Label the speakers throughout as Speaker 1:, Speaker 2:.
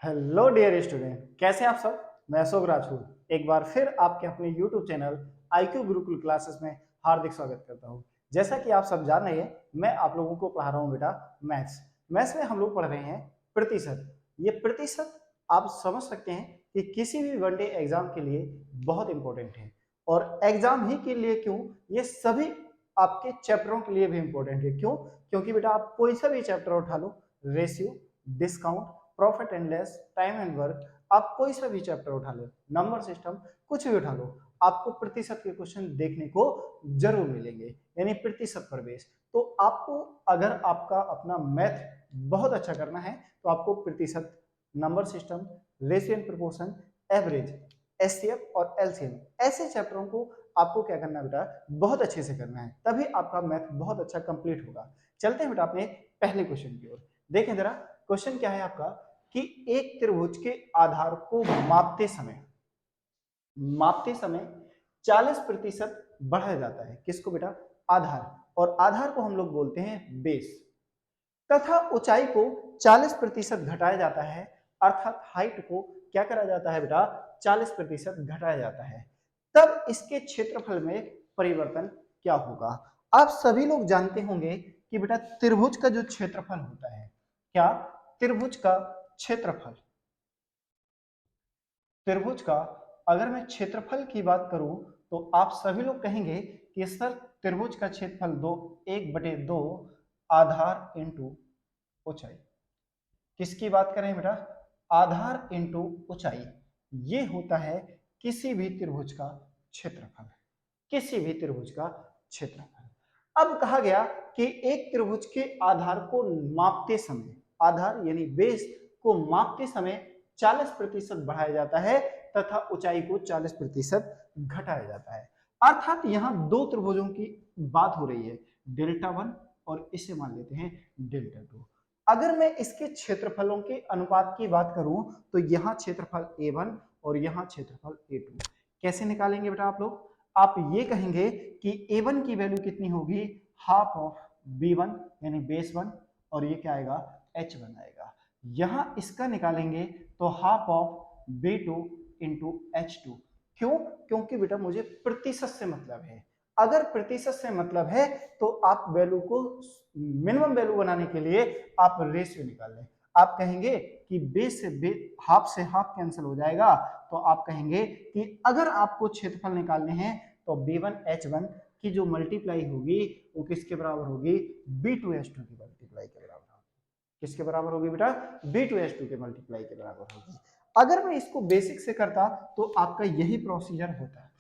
Speaker 1: Hello dear student, कैसे हैं आप सब। मैं अशोक राजपूत एक बार फिर आपके अपने YouTube channel IQ Gurukul classes में हार्दिक स्वागत करता हूं। जैसा कि आप सब जान रहे हैं, मैं आप लोगों को पढ़ा रहा हूं बेटा मैथ्स। मैथ्स में हम लोग पढ़ रहे हैं प्रतिशत। ये प्रतिशत आप समझ सकते हैं कि किसी भी वनडे एग्जाम के लिए बहुत इंपॉर्टेंट है। और एग्जाम ही के लिए क्यों, ये सभी आपके चैप्टरों के लिए भी इंपॉर्टेंट है। क्यों? क्योंकि बेटा आप कोई सा भी चैप्टर उठा लो, ratio, discount, profit and loss, time and work, आप कोई सा भी चैप्टर उठा लो, नंबर सिस्टम, कुछ भी उठा लो, आपको प्रतिशत के क्वेश्चन देखने को जरूर मिलेंगे, यानी प्रतिशत पर बेस। तो आपको अगर आपका अपना मैथ बहुत अच्छा करना है तो आपको प्रतिशत, number system, ratio and proportion, average, HCF और एलसीएम, ऐसे चैप्टरों को आपको क्या करना है बेटा, बहुत अच्छे से करना है, तभी आपका मैथ बहुत अच्छा कंप्लीट होगा। चलते हैं बेटा अपने पहले क्वेश्चन की ओर। देखें जरा, क्वेश्चन क्या है आपका कि एक त्रिभुज के आधार को मापते समय 40% बढ़ाया जाता है। किसको बेटा? आधार। और आधार को हम लोग बोलते हैं बेस। तथा ऊंचाई को 40% घटाया जाता है, अर्थात हाइट को क्या करा जाता है बेटा, 40% घटाया जाता है। तब इसके क्षेत्रफल में परिवर्तन क्या होगा? आप सभी लोग जानते होंगे कि बेटा त्रिभुज का जो क्षेत्रफल होता है, क्या? त्रिभुज का क्षेत्रफल, त्रिभुज का अगर मैं क्षेत्रफल की बात करूं तो आप सभी लोग कहेंगे कि सर त्रिभुज का क्षेत्रफल 1/2 आधार इंटू ऊंचाई। किसकी बात करें बेटा? आधार इंटू ऊंचाई। ये होता है किसी भी त्रिभुज का क्षेत्रफल, किसी भी त्रिभुज का क्षेत्रफल। अब कहा गया कि एक त्रिभुज के आधार को मापते समय, आधार यानी बेस को मापते समय 40% बढ़ाया जाता है तथा ऊंचाई को 40% घटाया जाता है। अर्थात यहां दो त्रिभुजों की बात हो रही है, डेल्टा 1 और इसे मान लेते हैं डेल्टा 2। अगर मैं इसके क्षेत्रफलों के अनुपात की बात करूं तो यहां क्षेत्रफल A1 और यहां क्षेत्रफल A2। कैसे निकालेंगे बेटा आप लोग? आप ये कहेंगे कि A1 की वैल्यू कितनी होगी, हाफ ऑफ B1 यानी बेस 1, और ये क्या आएगा, H1 आएगा। यहां इसका निकालेंगे तो half of B2 into H2। क्यों? क्योंकि बेटा मुझे प्रतिशत से मतलब है। अगर प्रतिशत से मतलब है तो आप वैल्यू को मिनिमम वैल्यू बनाने के लिए आप रेशियो निकाल लें। आप कहेंगे कि बेस से हाफ कैंसिल हो जाएगा, तो आप कहेंगे कि अगर आपको क्षेत्रफल निकालने हैं तो B1H1 की जो मल्टीप्लाई होगी वो किसके बराबर होगी, B2H2 की मल्टीप्लाई के बराबर होगी। किसके बराबर होगी बेटा? B2H2 के मल्टीप्लाई के बराबर होगी। अगर मैं इसको बेसिक से करता तो आपका यही प्रोसीजर होता,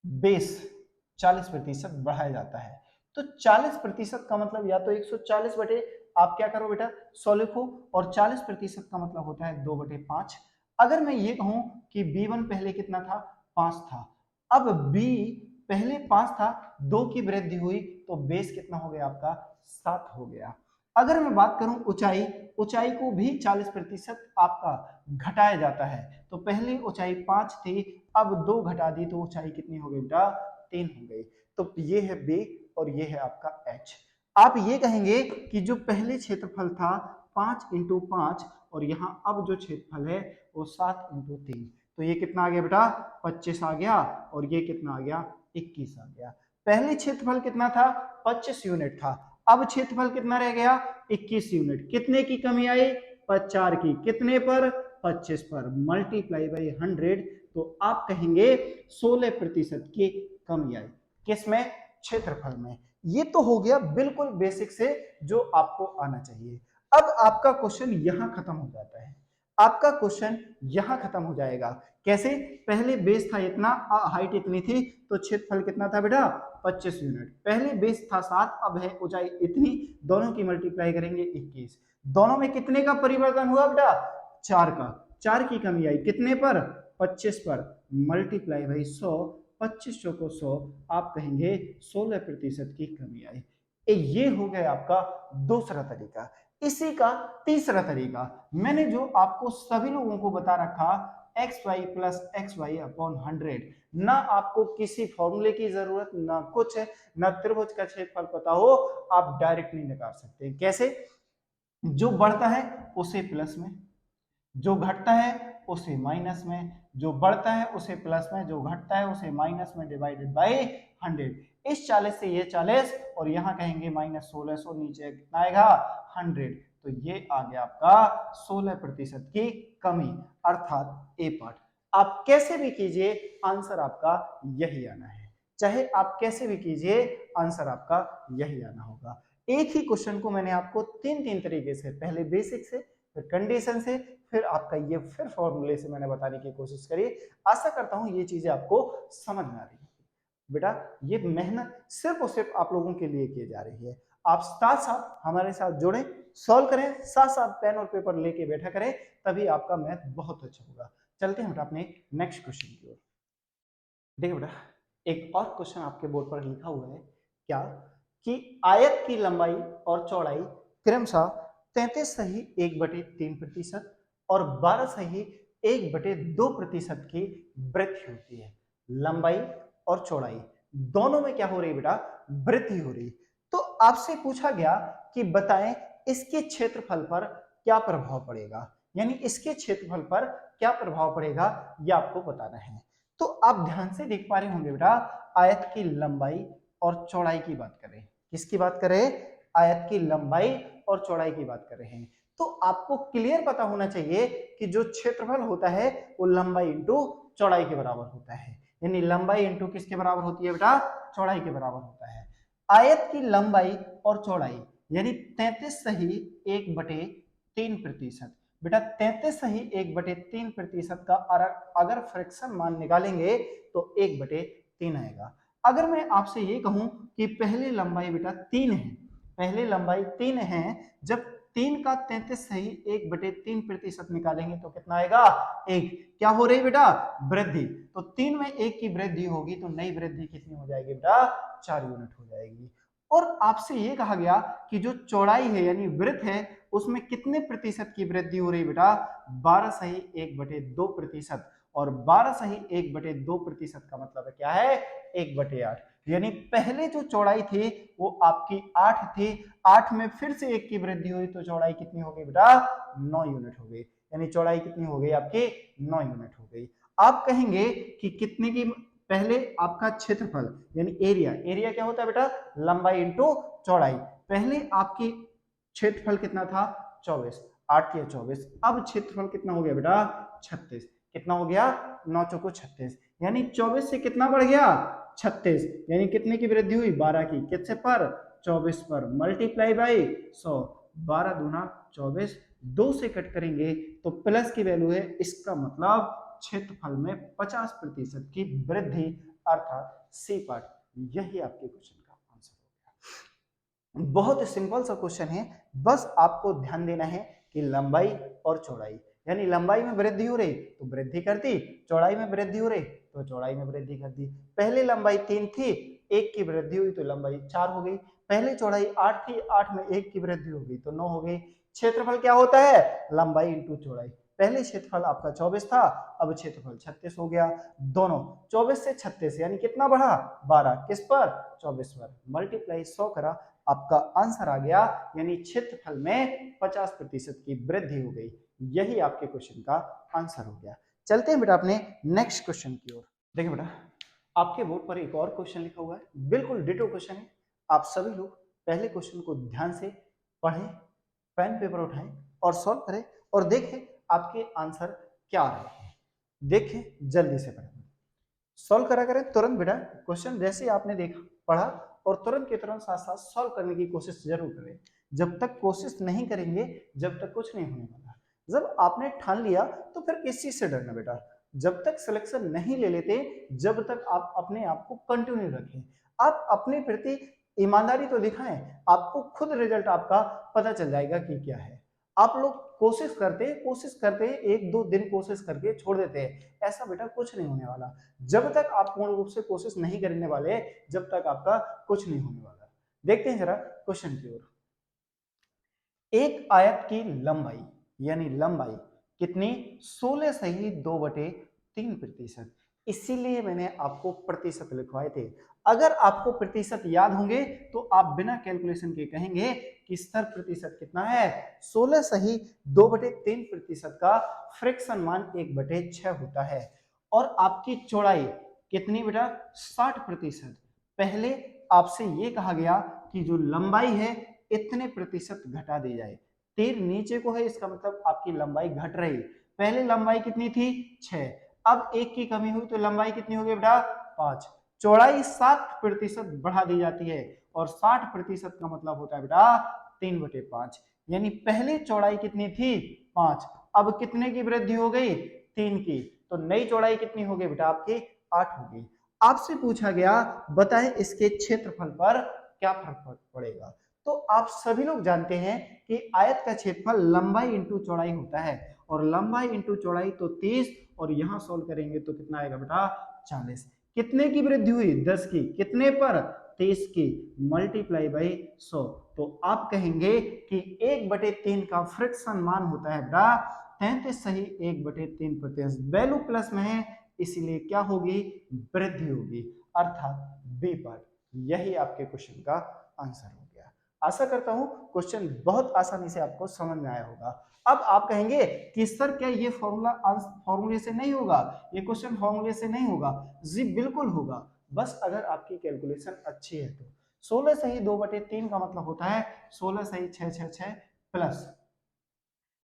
Speaker 1: बेस 40% बढ़ाया जाता है। तो 40% का मतलब या तो 140 बटे, आप क्या करो बेटा 100 लिखो, और 40% का मतलब होता है 2/5। अगर मैं ये कहूं कि B1 पहले कितना था, 5 था, अब B पहले 5 था, 2 की वृद्धि हुई तो बेस कितना हो गया आपका, 7 हो गया। अगर मैं बात करूं ऊंचाई, ऊंचाई को भी 40% आपका घटाया जाता है। तो पहले ऊंचाई 5 थी, अब 2 घटा दी तो ऊंचाई कितनी हो गई बेटा, 3 हो गई। तो ये है बी और ये है आपका एच। आप ये कहेंगे कि जो पहले क्षेत्रफल था 5 इंटू 5, और यहाँ अब जो क्षेत्रफल है वो 7 इंटू 3, तो ये कितना आ गया बेटा, 25 आ गया, और ये कितना आ गया, 21 आ गया। पहले क्षेत्रफल कितना था, 25 यूनिट था, अब क्षेत्रफल कितना रह गया, 21 यूनिट। कितने की कमी आई, 4 की। कितने पर, 25 पर, मल्टीप्लाई बाई 100। तो आप कहेंगे 16% की कमी आई। किसमें? क्षेत्रफल में। ये तो हो गया बिल्कुल बेसिक से जो आपको आना चाहिए। अब आपका क्वेश्चन यहां खत्म हो जाता है, आपका क्वेश्चन यहां खत्म हो जाएगा। कैसे? पहले बेस था इतना, हाइट इतनी थी, तो क्षेत्रफल कितना था बेटा, 25 यूनिट। पहले बेस था 7, अब है ऊंचाई इतनी, दोनों की मल्टीप्लाई करेंगे 21। दोनों में कितने का परिवर्तन हुआ बेटा, 4 का। 4 की कमी आई कितने पर, 25 पर, मल्टीप्लाई बाई 100, 25 को 100, आप कहेंगे 16% की कमी आई। ये हो गया आपका दूसरा तरीका। इसी का तीसरा तरीका मैंने जो आपको सभी लोगों को बता रखा, xy प्लस XY अपॉन 100। ना आपको किसी फॉर्मूले की जरूरत, ना कुछ है, ना त्रिभुज का क्षेत्रफल पता हो, आप डायरेक्टली निकाल सकते हैं। कैसे? जो बढ़ता है उसे प्लस में, जो घटता है उसे माइनस में, जो बढ़ता है उसे प्लस में, जो घटता है उसे माइनस में डिवाइडेड बाई 100। इस 40 से ये 40 और यहाँ कहेंगे माइनस 1600, नीचे कितना आएगा 100। तो ये आ गया आपका 16% की कमी, अर्थात ए पार्ट। आप कैसे भी कीजिए आंसर आपका यही आना है, चाहे आप कैसे भी कीजिए आंसर आपका यही आना होगा। एक ही क्वेश्चन को मैंने आपको तीन तीन तरीके से, पहले बेसिक से, फिर कंडीशन से, फिर आपका ये फिर फॉर्मूले से मैंने बताने की कोशिश करी। आशा करता हूं ये चीजें आपको समझ में आ रही है। बेटा ये मेहनत सिर्फ और सिर्फ आप लोगों के लिए की जा रही है। आप साथ साथ हमारे साथ जुड़े, सॉल्व करें, साथ साथ पेन और पेपर लेके बैठा करें, तभी आपका मैथ बहुत अच्छा होगा। चलते हैं बेटा अपने नेक्स्ट क्वेश्चन की ओर। देखिए बेटा एक और क्वेश्चन आपके बोर्ड पर लिखा हुआ है क्या कि आयत की लंबाई और चौड़ाई क्रमशः 33 सही 1/3% और 12 सही 1/2% की वृद्धि होती है। लंबाई और चौड़ाई दोनों में क्या हो रही है बेटा, वृद्धि हो रही। तो आपसे पूछा गया कि बताएं इसके क्षेत्रफल पर क्या प्रभाव पड़ेगा, यानी इसके क्षेत्रफल पर क्या प्रभाव पड़ेगा यह आपको बताना है। तो आप ध्यान से देख पा रहे होंगे बेटा, आयत की लंबाई और चौड़ाई की बात करें, किसकी बात करें, आयत की लंबाई और चौड़ाई की बात कर रहे हैं। तो आपको क्लियर पता होना चाहिए कि जो क्षेत्रफल होता है वो लंबाई इंटू चौड़ाई के बराबर होता है, यानी लंबाई इंटू किसके बराबर होती है बेटा, चौड़ाई के बराबर होता है। आयत की लंबाई और चौड़ाई यानी 33 सही 1/3%। बेटा 33 सही 1/3% का अगर फ्रैक्शन मान निकालेंगे तो 1/3 आएगा। अगर मैं आपसे ये कहूं कि पहले लंबाई बेटा 3 है, पहले लंबाई 3 है, जब 3 का 33 सही 1/3% निकालेंगे तो कितना आएगा, 1। क्या हो रही बेटा, वृद्धि। तो 3 में 1 की वृद्धि होगी तो नई वृद्धि कितनी हो जाएगी बेटा, 4 यूनिट हो जाएगी। और आपसे ये कहा गया कि जो चौड़ाई है यानी वृत्त है उसमें कितने प्रतिशत की वृद्धि हो रही बेटा, 12 सही 1/2%। और 12 सही 1/2% का मतलब है क्या है, 1/8। यानी पहले जो चौड़ाई थी वो आपकी 8 थी, 8 में फिर से 1 की वृद्धि हुई तो चौड़ाई कितनी हो गई बेटा, 9 यूनिट हो गई। यानी चौड़ाई कितनी हो गई आपकी, 9 यूनिट हो गई। आप कहेंगे कि कितने की, पहले आपका क्षेत्रफल यानी एरिया, एरिया क्या होता है बेटा, लंबाई इंटू चौड़ाई। पहले आपकी क्षेत्रफल कितना था 24, 8 या 24, अब क्षेत्रफल कितना हो गया बेटा 36। कितना हो गया, 9 चौको 36, यानी 24 से कितना बढ़ गया 36, यानी कितने की वृद्धि हुई 12 की, किससे पर 24 पर, मल्टीप्लाई बाई 100, 12 दूना 24, 2 से कट करेंगे तो प्लस की वैल्यू है, इसका मतलब क्षेत्रफल में 50% की वृद्धि, अर्थात सी पार्ट। यही आपके क्वेश्चन का आंसर हो गया। बहुत सिंपल सा क्वेश्चन है, बस आपको ध्यान देना है कि लंबाई और चौड़ाई, यानी लंबाई में वृद्धि हो रही तो वृद्धि कर दी, चौड़ाई में वृद्धि हो रही तो चौड़ाई में वृद्धि कर दी। पहले लंबाई 3 थी, 1 की वृद्धि हुई तो लंबाई 4 हो गई। पहले चौड़ाई 8 थी, 8 में 1 की वृद्धि हो गई तो 9 हो गई। क्षेत्रफल क्या होता है, लंबाई इंटू चौड़ाई। पहले क्षेत्रफल आपका 24 था, अब क्षेत्रफल 36 हो गया। दोनों 24 से 36 यानी कितना बढ़ा 12, किस पर 24 पर, मल्टीप्लाई 100 करा, आपका आंसर आ गया, यानी क्षेत्रफल में 50% की वृद्धि हो गई। यही आपके क्वेश्चन का आंसर हो गया। चलते हैं बेटा अपने नेक्स्ट क्वेश्चन की ओर। देखिए बेटा आपके बोर्ड पर एक और क्वेश्चन लिखा हुआ है, बिल्कुल डिटो क्वेश्चन है। आप सभी लोग पहले क्वेश्चन को ध्यान से पढ़ें, पेन पेपर उठाएं और सॉल्व करें और देखें आपके आंसर क्या आ रहे हैं। देखें जल्दी से पढ़ें, सॉल्व करा करें तुरंत बेटा। क्वेश्चन जैसे ही आपने देखा पढ़ा और तुरंत के तुरंत साथ साथ सॉल्व करने की कोशिश जरूर करें। जब तक कोशिश नहीं करेंगे जब तक कुछ नहीं होने वाला। जब आपने ठान लिया तो फिर किस चीज से डरना बेटा, जब तक सिलेक्शन नहीं ले लेते जब तक आप अपने आप को कंटिन्यू रखें, आप अपने प्रति ईमानदारी तो दिखाएं, आपको खुद रिजल्ट आपका पता चल जाएगा कि क्या है। आप लोग कोशिश करते एक दो दिन कोशिश करके छोड़ देते हैं, ऐसा बेटा कुछ नहीं होने वाला। जब तक आप पूर्ण रूप से कोशिश नहीं करने वाले जब तक आपका कुछ नहीं होने वाला। देखते हैं जरा क्वेश्चन की ओर। एक आयत की लंबाई यानी लंबाई कितनी, 16 सही 2/3%। इसीलिए मैंने आपको प्रतिशत लिखवाए थे। अगर आपको प्रतिशत याद होंगे तो आप बिना कैलकुलेशन के कहेंगे कि स्तर प्रतिशत कितना है, 16 सही 2/3% का फ्रैक्शन मान 1/6 होता है। और आपकी चौड़ाई कितनी बेटा, 60%। पहले आपसे ये कहा गया कि जो लंबाई है इतने प्रतिशत घटा दी जाए, तीर नीचे को है इसका मतलब आपकी लंबाई घट रही। पहले लंबाई कितनी थी, 6, अब 1 की कमी हुई तो लंबाई कितनी हो गई बेटा, 5। चौड़ाई 60% बढ़ा दी जाती है और 60% का मतलब होता है बेटा 3/5। यानी पहले चौड़ाई कितनी थी, 5, अब कितने की वृद्धि हो गई, 3 की। तो नई चौड़ाई कितनी हो गई बेटा आपकी, 8 हो गई। आपसे पूछा गया बताएं इसके क्षेत्रफल पर क्या फर्क पड़ेगा। तो आप सभी लोग जानते हैं कि आयत का क्षेत्रफल लंबाई इंटू चौड़ाई होता है, और लंबाई इंटू चौड़ाई तो 30, और यहां सोल्व करेंगे तो कितना आएगा बेटा, 40। कितने की वृद्धि हुई, 10 की, कितने पर, 30 की, मल्टीप्लाई बाई 100। तो आप कहेंगे कि 1/3 का फ्रैक्शन मान होता है बेटा 33 सही 1/3%। वैल्यू प्लस में है इसीलिए क्या होगी, वृद्धि होगी, अर्थात बी पर। यही आपके क्वेश्चन का आंसर हो गया। आशा करता हूं क्वेश्चन बहुत आसानी से आपको समझ में आया होगा। अब आप कहेंगे कि सर क्या ये फॉर्मूले से नहीं होगा, ये क्वेश्चन फॉर्मूले से नहीं होगा। जी बिल्कुल होगा, बस अगर आपकी कैलकुलेशन अच्छी है तो। 16 सही 2/3 का मतलब होता है 16 सही 666 प्लस,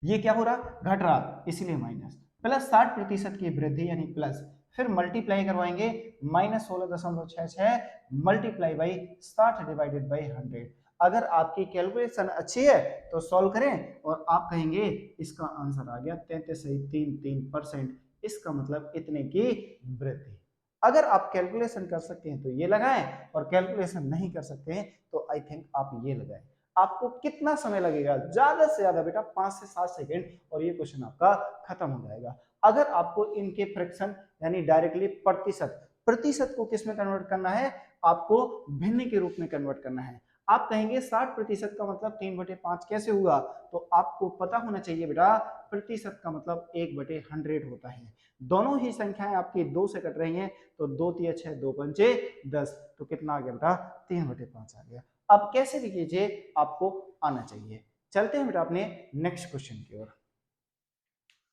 Speaker 1: ये क्या हो रहा, घट रहा इसीलिए माइनस, प्लस 60% की वृद्धि यानी प्लस, फिर मल्टीप्लाई करवाएंगे -16.66 मल्टीप्लाई बाई 60 डिवाइडेड बाई 100। अगर आपकी कैलकुलेशन अच्छी है तो सॉल्व करें और आप कहेंगे इसका आंसर आ गया 33.33%। इसका मतलब इतने की वृद्धि। अगर आप कैलकुलेशन कर सकते हैं तो ये लगाएं, और कैलकुलेशन नहीं कर सकते हैं तो आई थिंक आप ये लगाएं। आपको कितना समय लगेगा, ज्यादा से ज्यादा बेटा 5 से 7 सेकेंड, और ये क्वेश्चन आपका खत्म हो जाएगा। अगर आपको इनके फ्रैक्शन यानी डायरेक्टली प्रतिशत, प्रतिशत को किस में कन्वर्ट करना है, आपको भिन्न के रूप में कन्वर्ट करना है। आप कहेंगे 60% का मतलब 3/5 कैसे हुआ, तो आपको पता होना चाहिए बेटा प्रतिशत का मतलब 1/100 होता है। दोनों ही संख्याएं आपकी 2 से कट रही हैं, तो 2 तिया 6 2 पंचे 10, तो कितना आ गया बेटा 3/5 आ गया। अब कैसे भी कीजिए आपको आना चाहिए। चलते हैं बेटा अपने नेक्स्ट क्वेश्चन की ओर।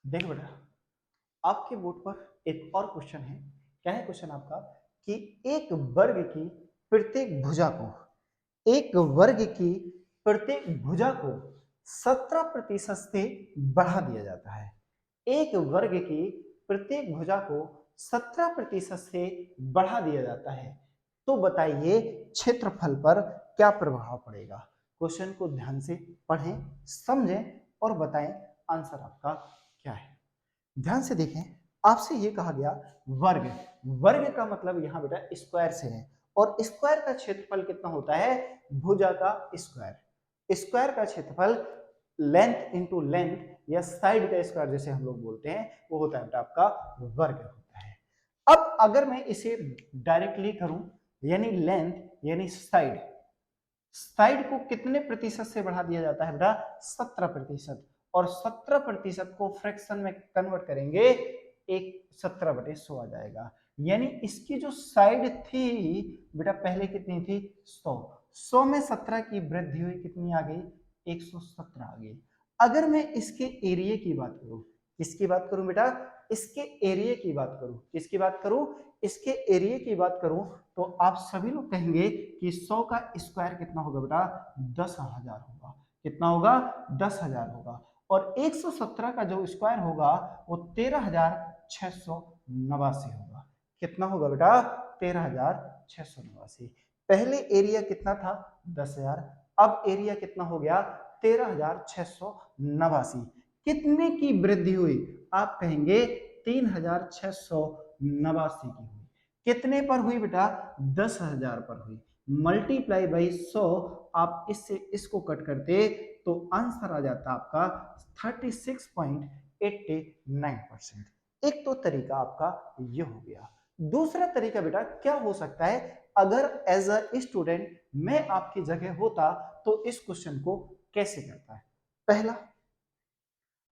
Speaker 1: देखो बेटा आपके बोर्ड पर एक और क्वेश्चन है। क्या है क्वेश्चन आपका, कि एक वर्ग की प्रत्येक भुजा को, एक वर्ग की प्रत्येक भुजा को 17% से बढ़ा दिया जाता है। एक वर्ग की प्रत्येक भुजा को 17% से बढ़ा दिया जाता है, तो बताइए क्षेत्रफल पर क्या प्रभाव पड़ेगा। क्वेश्चन को ध्यान से पढ़ें, समझें और बताएं आंसर आपका क्या है। ध्यान से देखें, आपसे ये कहा गया वर्ग, वर्ग का मतलब यहां बेटा स्क्वायर से है, और स्क्वायर का क्षेत्रफल कितना होता है, भुजा का स्क्वायर। स्क्वायर का क्षेत्रफल लेंथ इंटू लेंथ या साइड का स्क्वायर जैसे हम लोग बोलते हैं, वो होता है बेटा आपका वर्ग होता है। अब अगर मैं इसे डायरेक्टली करूं, यानी लेंथ यानी साइड, साइड को कितने प्रतिशत से बढ़ा दिया जाता है बेटा, 17%, और 17% को फ्रैक्शन में कन्वर्ट करेंगे एक 17/100 आ जाएगा। यानी इसकी जो साइड थी बेटा पहले कितनी थी, 100 में 17 की वृद्धि हुई, कितनी आ गई, 117 आ गई। अगर मैं इसके एरिया की बात करूं, किसकी बात करूं बेटा, इसके एरिया की बात करूं, किसकी बात करूं, इसके एरिया की बात करूं, तो आप सभी लोग कहेंगे कि 100 का स्क्वायर कितना होगा बेटा, 10,000 होगा। कितना होगा, 10,000 होगा। और 117 का जो स्क्वायर होगा वो 13,689 होगा। कितना होगा बेटा, 13,689। पहले एरिया कितना था, 10,000, अब एरिया कितना हो गया, 13,689। कितने की वृद्धि हुई, आप कहेंगे 3,689 की हुई। कितने पर हुई बेटा, 10,000 पर हुई। मल्टीप्लाई बाई 100, आप इससे इसको कट करते तो आंसर आ जाता आपका 36.89%। एक तो तरीका आपका ये हो गया। दूसरा तरीका बेटा क्या हो सकता है, अगर एज अ स्टूडेंट मैं आपकी जगह होता तो इस क्वेश्चन को कैसे करता है। पहला,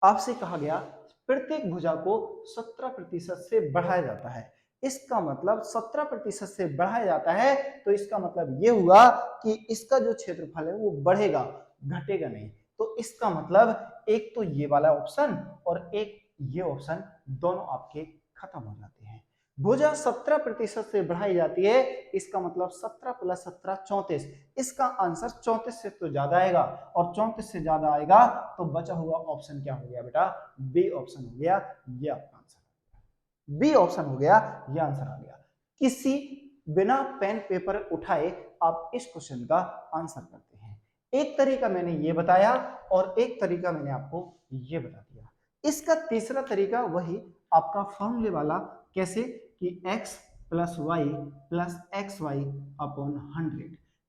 Speaker 1: आपसे कहा गया प्रत्येक भुजा को 17% से बढ़ाया जाता है। इसका मतलब 17% से बढ़ाया जाता है, तो इसका मतलब ये हुआ कि इसका जो क्षेत्रफल है वो बढ़ेगा, घटेगा नहीं। तो इसका मतलब एक तो ये वाला ऑप्शन और एक ये ऑप्शन दोनों आपके खत्म हो जाते हैं। भुजा 17% से बढ़ाई जाती है, इसका मतलब 17 + 17 34। इसका आंसर 34 से तो ज्यादा आएगा, और 34 से ज्यादा आएगा तो बचा हुआ ऑप्शन क्या हो गया बेटा, बी ऑप्शन हो गया। ये आपका आंसर, बी ऑप्शन हो गया, ये आंसर आ गया। किसी बिना पेन पेपर उठाए आप इस क्वेश्चन का आंसर करते हैं। एक तरीका मैंने ये बताया और एक तरीका मैंने आपको ये बता दिया। इसका तीसरा तरीका वही आपका फॉर्मूले वाला, कैसे कि x + y + xy अपॉन 100।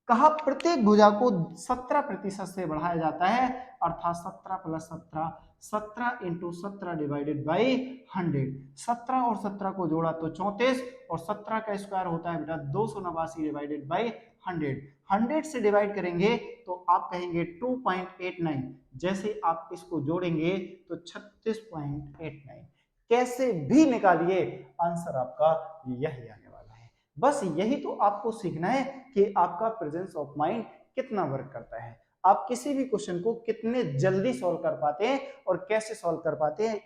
Speaker 1: कहा प्रत्येक भुजा को 17% से बढ़ाया जाता है, अर्थात 17 + 17 17 × 17 डिवाइडेड बाई 100। 17 और 17 को जोड़ा तो 34, और 17 का स्क्वायर होता है बेटा 289 डिवाइडेड बाई 100। 100 से डिवाइड करेंगे तो आप कहेंगे 2.89, जैसे आप इसको जोड़ेंगे तो 36.89। कैसे भी निकालिए आंसर आपका यही आने वाला है। बस यही तो आपको सीखना है कि आपका प्रेजेंस ऑफ माइंड कितना वर्क करता है, आप किसी भी क्वेश्चन को कितने जल्दी सॉल्व कर पाते हैं और कैसे सॉल्व कर पाते हैं।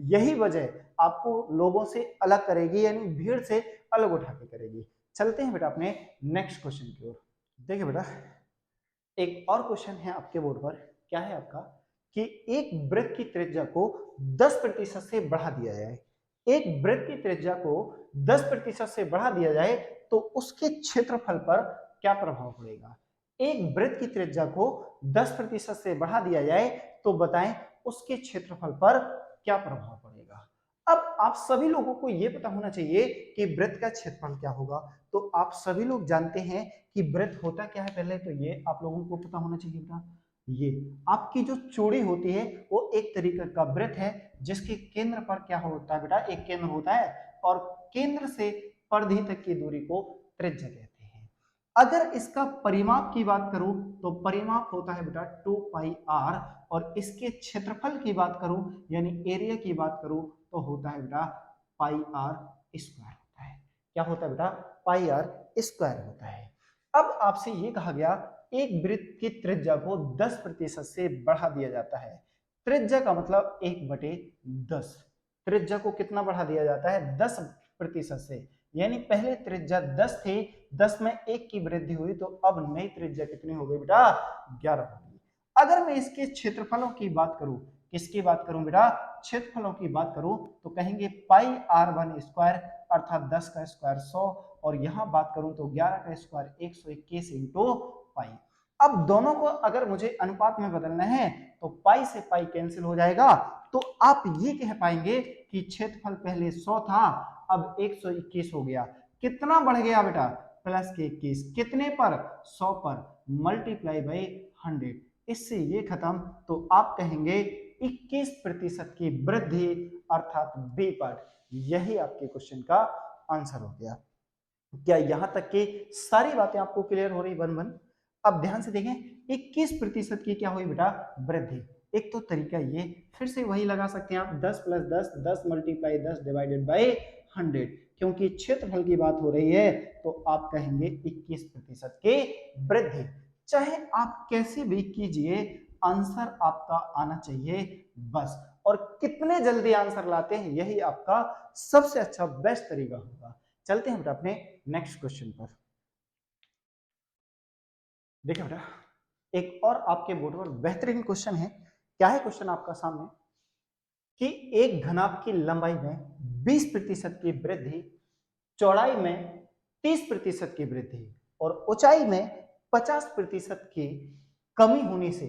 Speaker 1: यही वजह आपको लोगों से अलग करेगी, यानी भीड़ से अलग उठा के करेगी। चलते हैं बेटा अपने नेक्स्ट क्वेश्चन की ओर। देखिए बेटा, एक और क्वेश्चन है आपके बोर्ड पर। क्या है आपका कि एक वृत्त की त्रिज्या को 10% से बढ़ा दिया जाए। एक वृत्त की त्रिज्या को 10% से बढ़ा दिया जाए तो उसके क्षेत्रफल पर क्या प्रभाव पड़ेगा। एक वृत्त की त्रिज्या को 10% से बढ़ा दिया जाए तो बताएं उसके क्षेत्रफल पर क्या प्रभाव पड़ेगा। अब आप सभी लोगों को यह पता होना चाहिए कि वृत्त का क्षेत्रफल क्या होगा। तो आप सभी लोग जानते हैं कि वृत्त होता क्या है, पहले तो ये आप लोगों को पता होना चाहिए बेटा। ये आपकी जो चौड़ी होती है वो एक तरीके का वृत्त है, जिसके केंद्र पर क्या होता है बेटा, एक केंद्र होता है, और केंद्र से परिधि तक की दूरी को त्रिज्या कहते हैं। अगर इसका परिमाप की बात करूं तो परिमाप होता है बेटा 2πr, और इसके क्षेत्रफल की बात करूं यानी एरिया की बात करूं तो होता है बेटा πr² होता है। क्या होता है बेटा, πr² होता है। अब आपसे ये कहा गया एक वृत्त की त्रिज्या को 10% से बढ़ा दिया जाता है। त्रिज्या का मतलब 1/10। त्रिज्या को कितना बढ़ा दिया जाता है, 10% से, यानी पहले त्रिज्या 10 थी, 10 में 1 की वृद्धि हुई तो अब नई त्रिज्या कितनी हो गई बेटा, 11 होगी। अगर मैं इसके क्षेत्रफलों की बात करूं, किसकी बात करूं बेटा, क्षेत्रफलों की बात करूं तो कहेंगे πr1² अर्थात 10 का स्क्वायर 100, और यहां बात करूं तो 11 का स्क्वायर 121 इंटू पाई। अब दोनों को अगर मुझे अनुपात में बदलना है तो पाई से पाई कैंसिल हो जाएगा, तो आप ये कह पाएंगे कि क्षेत्रफल पहले 100 था अब 121 हो गया। कितना बढ़ गया बेटा, +21। कितने पर, 100 पर, मल्टीप्लाई बाई 100। इससे ये खत्म, तो आप कहेंगे 21% की वृद्धि, अर्थात बी पार्ट। यही आपके क्वेश्चन का आंसर हो गया। क्या यहां तक की सारी बातें आपको क्लियर हो रही वन वन। अब ध्यान से देखें, 21% की क्या हुई बेटा, वृद्धि। एक तो तरीका ये, फिर से वही लगा सकते हैं आप, 10 + 10 10 × 10 डिवाइडेड बाई 100। क्योंकि क्षेत्रफल की बात हो रही है तो आप कहेंगे 21% की वृद्धि। चाहे आप कैसे भी कीजिए, आंसर आपका आना चाहिए बस। और कितने जल्दी आंसर लाते हैं यही आपका सबसे अच्छा बेस्ट तरीका होगा। चलते हैं बेटा अपने नेक्स्ट क्वेश्चन पर। देखिए बेटा, एक और आपके बोर्ड पर बेहतरीन क्वेश्चन है। क्या है क्वेश्चन आपका सामने कि एक घनाभ की लंबाई में 20% की वृद्धि, चौड़ाई में 30% की वृद्धि और ऊंचाई में 50% की कमी होने से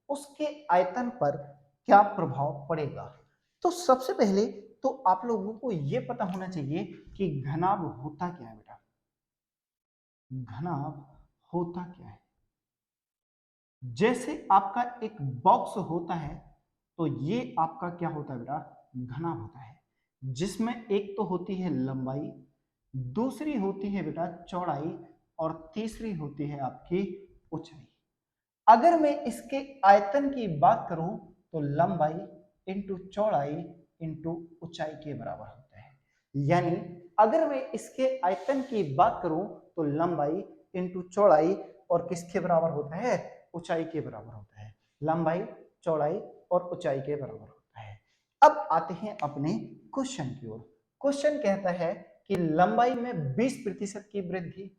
Speaker 1: उसके आयतन पर क्या प्रभाव पड़ेगा। तो सबसे पहले तो आप लोगों को यह पता होना चाहिए कि घनाभ होता क्या है बेटा। घनाभ होता क्या है, जैसे आपका एक बॉक्स होता है तो ये आपका क्या होता है बेटा, घनाभ होता है, जिसमें एक तो होती है लंबाई, दूसरी होती है बेटा चौड़ाई, और तीसरी होती है आपकी ऊंचाई। अगर मैं इसके आयतन की बात करूं तो लंबाई इंटू चौड़ाई इंटू ऊंचाई के बराबर होता है। यानी अगर मैं इसके आयतन की बात करूं तो लंबाई इंटू चौड़ाई और किसके बराबर होता है, ऊंचाई के बराबर होता है। लंबाई, चौड़ाई और ऊंचाई के बराबर होता है। अब आते हैं अपने क्वेश्चन की ओर। क्वेश्चन कहता है कि लंबाई में 20% की वृद्धि,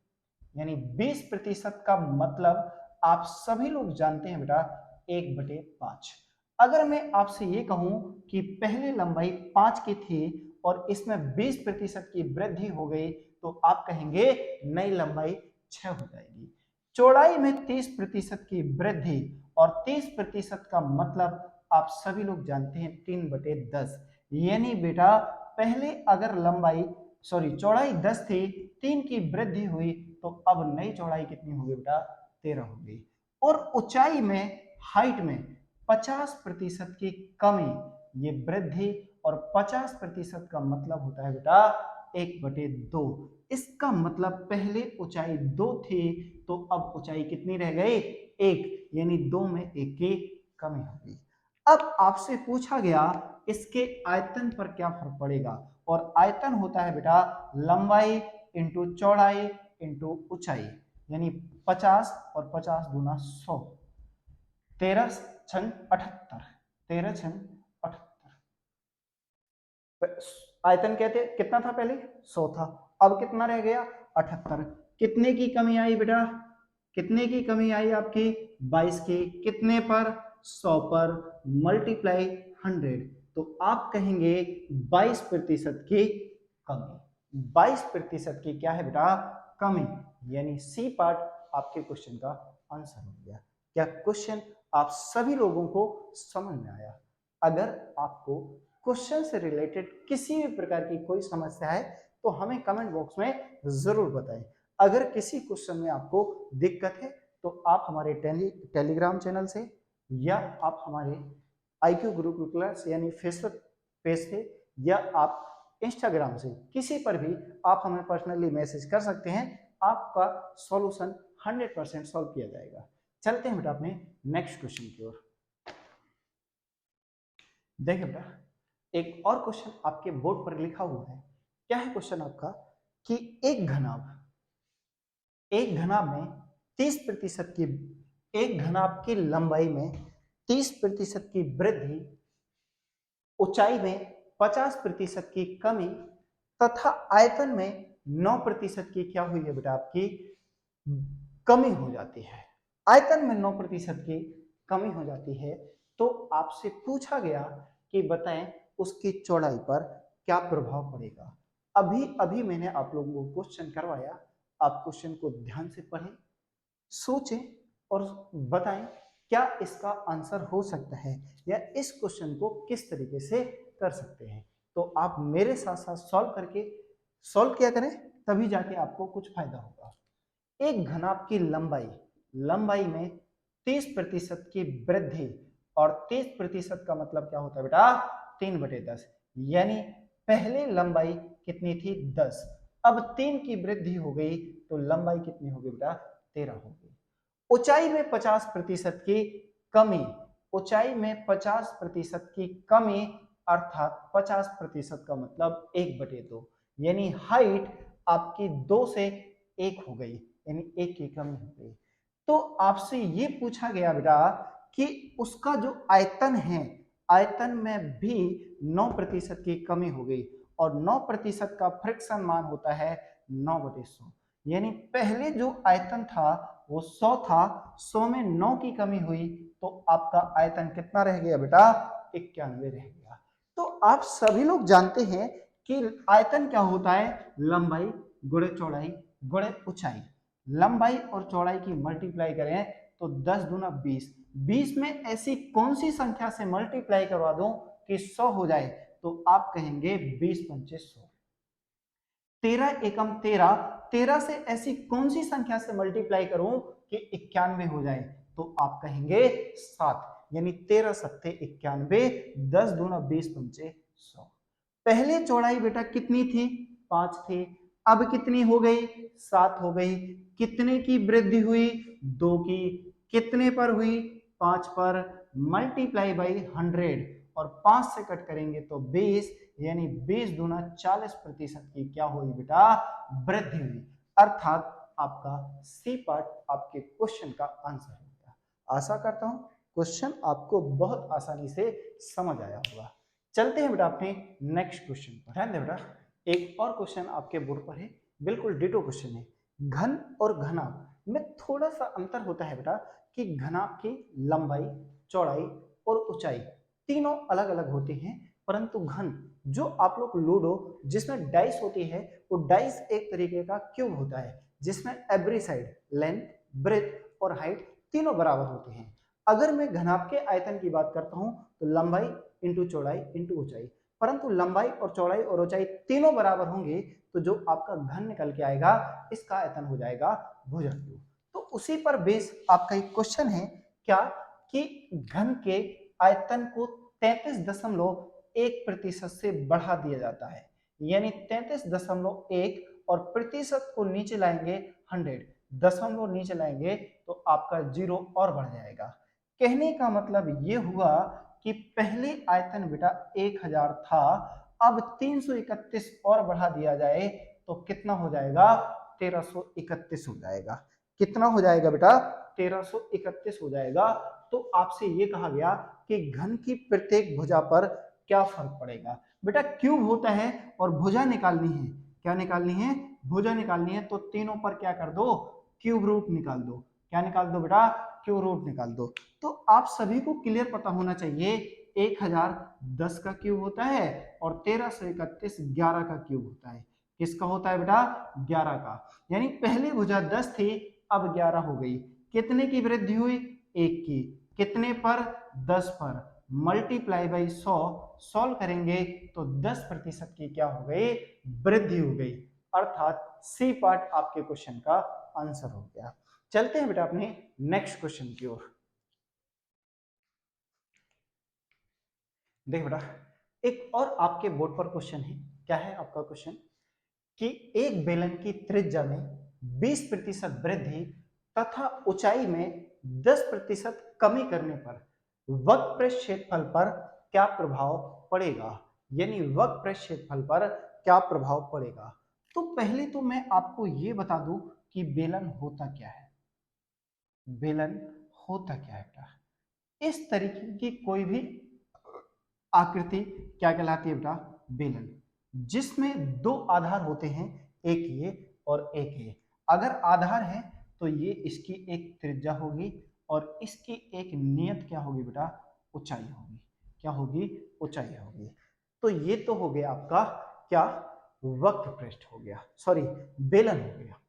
Speaker 1: यानी 20% का मतलब आप सभी लोग जानते हैं बेटा 1/5। अगर मैं आपसे ये कहूं कि पहले लंबाई 5 की थी और इसमें 20% की वृद्धि हो गई तो आप कहेंगे नई लंबाई 6 हो जाएगी। चौड़ाई में 30% की वृद्धि और 30% का मतलब आप सभी लोग जानते हैं 3/10, यानी बेटा पहले अगर चौड़ाई 10 थी, 3 की वृद्धि हुई तो अब नई चौड़ाई कितनी होगी बेटा, 13 होगी। और ऊंचाई में, हाइट में 50% की कमी, ये वृद्धि और 50% का मतलब होता है बेटा 1/2। इसका मतलब पहले ऊंचाई 2 थी तो अब ऊंचाई कितनी रह गई, 1, यानी 2 में 1 की कमी होगी। अब आपसे पूछा गया इसके आयतन पर क्या फर्क पड़ेगा, और आयतन होता है बेटा लंबाई इंटू चौड़ाई इंटू ऊंचाई, यानी 50 और 50 गुना 100, 13 छंग 78, 13 छंग 78। आयतन कहते कितना था, पहले 100 था, अब कितना रह गया 78। कितने की कमी आई बेटा, कितने की कमी आई आपकी 22 की, कितने पर 100 पर, मल्टीप्लाई 100, तो आप कहेंगे 22% की कमी। 22% की क्या है बेटा, कमी, यानी सी पार्ट आपके क्वेश्चन का आंसर हो गया। क्या क्वेश्चन आप सभी लोगों को समझ में आया? अगर आपको क्वेश्चन से रिलेटेड किसी भी प्रकार की कोई समस्या है तो हमें कमेंट बॉक्स में जरूर बताएं। अगर किसी क्वेश्चन में आपको दिक्कत है तो आप हमारे टेलीग्राम चैनल से या आप हमारे IQ गुरुकुल क्लास यानी फेसबुक पेज से या आप इंस्टाग्राम से किसी पर भी आप हमें पर्सनली मैसेज कर सकते हैं। आपका सॉल्यूशन 100% सॉल्व किया जाएगा। चलते हैं बेटा अपने नेक्स्ट क्वेश्चन की ओर। देखिए बेटा, एक और क्वेश्चन आपके बोर्ड पर लिखा हुआ है। क्या है क्वेश्चन आपका कि एक घनाभ में 30% की, एक घनाभ की लंबाई में 30% की वृद्धि, ऊंचाई में 50% की कमी तथा आयतन में 9% की क्या हुई है बेटा, आपकी कमी हो जाती है। आयतन में 9% की कमी हो जाती है तो आपसे पूछा गया कि बताएं उसकी चौड़ाई पर क्या प्रभाव पड़ेगा। अभी अभी मैंने आप लोगों को क्वेश्चन करवाया, आप क्वेश्चन को ध्यान से पढ़ें, सोचें और बताएं क्या इसका आंसर हो सकता है या इस क्वेश्चन को किस तरीके से कर सकते हैं। तो आप मेरे साथ साथ सॉल्व किया करें, तभी जाके आपको कुछ फायदा होगा। एक घनाभ की लंबाई में 30% की वृद्धि और 30% का मतलब क्या होता है बेटा, 3/10, यानी पहले लंबाई कितनी थी 10, अब 3 की वृद्धि हो गई तो लंबाई कितनी होगी बेटा, 13 होगी। ऊंचाई में 50% की कमी, ऊंचाई में 50% की कमी अर्थात 50% का मतलब 1/2, यानी हाइट आपकी 2 से 1 हो गई, यानी 1 की कमी हो गई। तो आपसे ये पूछा गया बेटा कि उसका जो आयतन है, आयतन में भी 9% की कमी हो गई और 9% का फ्रिक्शन मान होता है 9/100, यानी पहले जो आयतन था वो 100 था, 100 में 9 की कमी हुई तो आपका आयतन कितना रह गया बेटा, 91 रह गया। तो आप सभी लोग जानते हैं कि आयतन क्या होता है, लंबाई गुणे चौड़ाई गुणे ऊंचाई। लंबाई और चौड़ाई की मल्टीप्लाई करें तो 10 दूना 20, 20 में ऐसी कौन सी संख्या से मल्टीप्लाई करवा दूं कि 100 हो जाए, तो आप कहेंगे 20 पंचे 100। 13 एकम 13, 13 से ऐसी कौन सी संख्या से मल्टीप्लाई करूं कि 91 हो जाए, तो आप कहेंगे 7, यानी 13 सत्ते 91, 10 दूना 20 पंचे 100। पहले चौड़ाई बेटा कितनी थी, 5 थी, अब कितनी हो गई, 7 हो गई। कितने की वृद्धि हुई, 2 की, कितने पर हुई, 5 पर, मल्टीप्लाई बाई 100 और 5 से कट करेंगे तो 20, यानी 20 दूना 40% की क्या हुई बेटा, वृद्धि हुई। अर्थात आपका सी पार्ट आपके क्वेश्चन का आंसर होगा। आशा करता हूं क्वेश्चन आपको बहुत आसानी से समझ आया होगा। चलते हैं बेटा अपने नेक्स्ट क्वेश्चन पर। ध्यान दें बेटा, एक और क्वेश्चन आपके बोर्ड पर है, बिल्कुल डिटो क्वेश्चन है। घन और घनाभ में थोड़ा सा अंतर होता है बेटा कि घनाभ की लंबाई, चौड़ाई और ऊंचाई तीनों अलग अलग होते हैं, परंतु घन जो आप लोग लूडो जिसमें डाइस होती है, वो डाइस एक तरीके का क्यूब होता है जिसमें एवरी साइड लेंथ, ब्रेथ और हाइट तीनों बराबर होते हैं। अगर मैं घनाभ के आयतन की बात करता हूं तो लंबाई इंटू चौड़ाई इंटू ऊंचाई, परंतु लंबाई और चौड़ाई और ऊंचाई तीनों बराबर होंगे तो जो आपका घन निकल के आएगा इसका आयतन हो जाएगा भुजंग। तो उसी पर बेस आपका एक क्वेश्चन है क्या कि घन के आयतन को 33.1% से बढ़ा दिया जाता है, यानी 33.1 और प्रतिशत को नीचे लाएंगे 100, दशमलव नीचे लाएंगे तो आपका 0 और बढ़ जाएगा। कहने का मतलब ये हुआ कि पहले आयतन बेटा 1000 था, अब 331 और बढ़ा दिया जाए तो कितना हो जाएगा, 1331 हो जाएगा। कितना हो जाएगा बेटा, 1331 हो जाएगा। तो आपसे ये कहा गया कि घन की प्रत्येक भुजा पर क्या फर्क पड़ेगा। बेटा क्यूब होता है और भुजा निकालनी है, क्या निकालनी है, भुजा निकालनी है, तो तीनों पर क्या कर दो, क्यूब रूट निकाल दो। क्या निकाल दो बेटा, क्यूब रूट निकाल दो। तो आप सभी को क्लियर पता होना चाहिए 1000 10 का क्यूब होता है और 1331 11 का क्यूब होता है। किसका होता है बेटा, 11 का। यानी पहली भुजा 10 थी, अब 11 हो गई। कितने की वृद्धि हुई, 1 की। कितने पर, 10 पर। मल्टीप्लाई बाई 100, सॉल्व करेंगे तो 10% की क्या हो गई, वृद्धि हो गई। अर्थात सी पार्ट आपके क्वेश्चन का आंसर हो गया। चलते हैं बेटा अपने नेक्स्ट क्वेश्चन की ओर। देख बेटा, एक और आपके बोर्ड पर क्वेश्चन है। क्या है आपका क्वेश्चन कि एक बेलन की त्रिज्या में 20% वृद्धि तथा ऊंचाई में 10% कमी करने पर वक्रपृष्ठ क्षेत्रफल पर क्या प्रभाव पड़ेगा, यानी वक्रपृष्ठ क्षेत्रफल पर क्या प्रभाव पड़ेगा। तो पहले तो मैं आपको यह बता दूं कि बेलन होता क्या है। बेलन होता क्या है बेटा, इस तरीके की कोई भी आकृति क्या कहलाती है बेटा, बेलन, जिसमें दो आधार होते हैं, एक ये और एक ये। अगर आधार है तो ये इसकी एक त्रिज्या होगी और इसकी एक नियत क्या होगी बेटा, ऊंचाई होगी। क्या होगी, ऊंचाई होगी। तो ये तो हो गया आपका क्या, वक्रपृष्ठ हो गया, सॉरी बेलन हो गया।